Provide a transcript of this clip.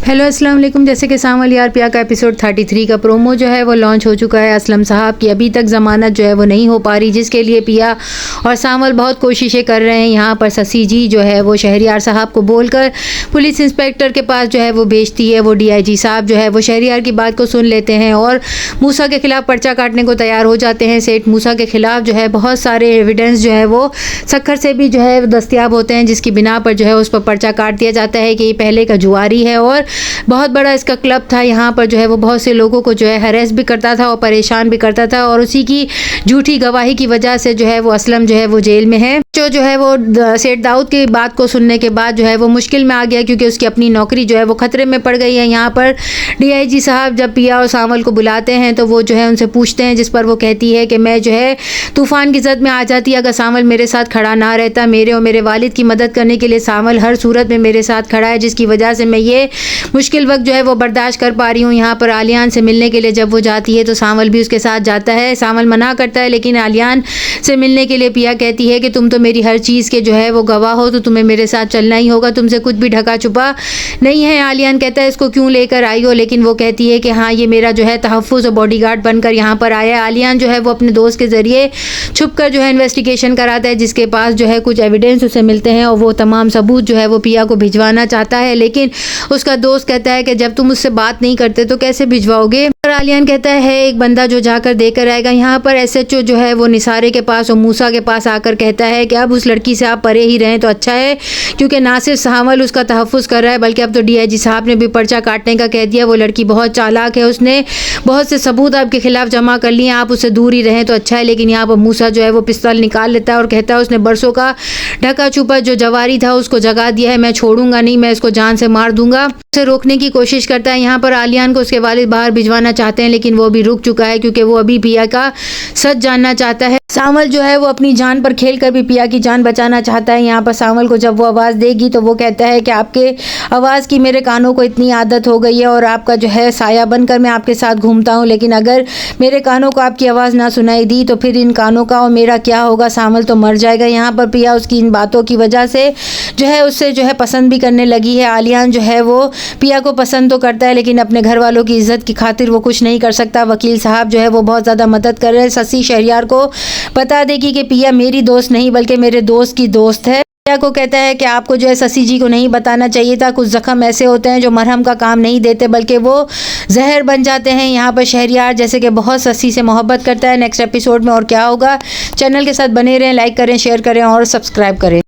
Hello अस्सलाम वालेकुम। जैसे कि सावल यार पिया का एपिसोड 33 का प्रोमो जो है वो लॉन्च हो चुका है। असलम साहब की अभी तक ज़मानत जो है वो नहीं हो पा रही, जिसके लिए पिया और सावल बहुत कोशिशें कर रहे हैं। यहाँ पर ससी जी जो है वो शहरियार साहब को बोलकर पुलिस इंस्पेक्टर के पास जो है वो भेजती है। वो डीआईजी साहब जो है वो शहरियार की बात को सुन लेते हैं और मूसा के खिलाफ पर्चा काटने को तैयार हो जाते हैं। सेठ मूसा के खिलाफ जो है बहुत सारे एविडेंस जो है वो सखर से भी जो है दस्तियाब होते हैं, जिसकी बिना पर जो है उस पर पर्चा काट दिया जाता है कि ये पहले का जुआरी है और बहुत बड़ा इसका क्लब था। यहाँ पर जो है वो बहुत से लोगों को जो है हरेस भी करता था और परेशान भी करता था और उसी की झूठी गवाही की वजह से जो है वो असलम जो है वो जेल में है। जो है वो सेठ दाऊद की बात को सुनने के बाद जो है वो मुश्किल में आ गया, क्योंकि उसकी अपनी नौकरी जो है वो खतरे में पड़ गई है। यहाँ पर डीआईजी साहब जब पिया और सावल को बुलाते हैं तो वो जो है उनसे पूछते हैं, जिस पर वो कहती है कि मैं जो है तूफान की जद में आ जाती अगर सावल मेरे साथ खड़ा ना रहता। मेरे और मेरे वालिद की मदद करने के लिए सावल हर सूरत में मेरे साथ खड़ा है, जिसकी वजह से मैं ये मुश्किल वक्त जो है वो बर्दाश्त कर पा रही हूँ। यहाँ पर आलियान से मिलने के लिए जब वो जाती है तो सावल भी उसके साथ जाता है। सावल मना करता है, लेकिन आलियान से मिलने के लिए पिया कहती है कि तुम तो मेरी हर चीज़ के जो है वो गवाह हो, तो तुम्हें मेरे साथ चलना ही होगा, तुमसे कुछ भी ढका छुपा नहीं है। आलियान कहता है इसको क्यों लेकर आई हो, लेकिन वो कहती है कि हाँ ये मेरा जो है तहफ़्फ़ुज़ और बॉडीगार्ड बनकर यहाँ पर आया। आलियान जो है वो अपने दोस्त के ज़रिए छुपकर जो है इन्वेस्टिगेशन कराता है, जिसके पास जो है कुछ एविडेंस उसे मिलते हैं और वो तमाम सबूत जो है वो पिया को भिजवाना चाहता है। लेकिन उसका दोस्त कहता है कि जब तुम उससे बात नहीं करते तो कैसे भिजवाओगे। और आलियान कहता है एक बंदा जो जाकर देकर आएगा। यहाँ पर एसएचओ जो है वो निसारे के पास और मूसा के पास आकर कहता है कि अब उस लड़की से आप परे ही रहें तो अच्छा है, क्योंकि ना सिर्फ सावल उसका तहफ़्फ़ुज़ कर रहा है बल्कि अब तो डीआईजी साहब ने भी पर्चा काटने का कह दिया। वो लड़की बहुत चालाक है, उसने बहुत से सबूत आपके खिलाफ जमा कर लिए, आप उससे दूर ही रहें तो अच्छा है। लेकिन यहाँ पर मूसा जो है वो पिस्तौल निकाल लेता है और कहता है उसने बरसों का ढका छुपा जो जवारी था उसको जगा दिया है, मैं छोड़ूंगा नहीं, मैं इसको जान से मार दूंगा। उसे रोकने की कोशिश करता है। यहाँ पर आलियान को उसके वालिद बाहर भिजवाना चाहते हैं, लेकिन वो भी रुक चुका है क्योंकि वो अभी पिया का सच जानना चाहता है। सावल जो है वो अपनी जान पर खेल कर भी पिया की जान बचाना चाहता है। यहाँ पर सावल को जब वो आवाज़ देगी तो वो कहता है कि आपके आवाज़ की मेरे कानों को इतनी आदत हो गई है और आपका जो है साया बनकर मैं आपके साथ घूमता हूँ, लेकिन अगर मेरे कानों को आपकी आवाज़ ना सुनाई दी तो फिर इन कानों का और मेरा क्या होगा। सावल तो मर जाएगा। यहाँ पर पिया उसकी इन बातों की वजह से जो है उससे जो है पसंद भी करने लगी है। आलियान जो है वो पिया को पसंद तो करता है, लेकिन अपने घर वालों की इज्जत की खातिर वो कुछ नहीं कर सकता। वकील साहब जो है वो बहुत ज़्यादा मदद कर रहे हैं। ससी शहरियार को बता देगी कि पिया मेरी दोस्त नहीं बल्कि मेरे दोस्त की दोस्त है। पिया को कहता है कि आपको जो है ससी जी को नहीं बताना चाहिए था, कुछ जख्म ऐसे होते हैं जो मरहम का काम नहीं देते बल्कि वो जहर बन जाते हैं। यहाँ पर शहरियार जैसे कि बहुत ससी से मोहब्बत करता है। नेक्स्ट एपिसोड में और क्या होगा, चैनल के साथ बने रहें, लाइक करें, शेयर करें और सब्सक्राइब करें।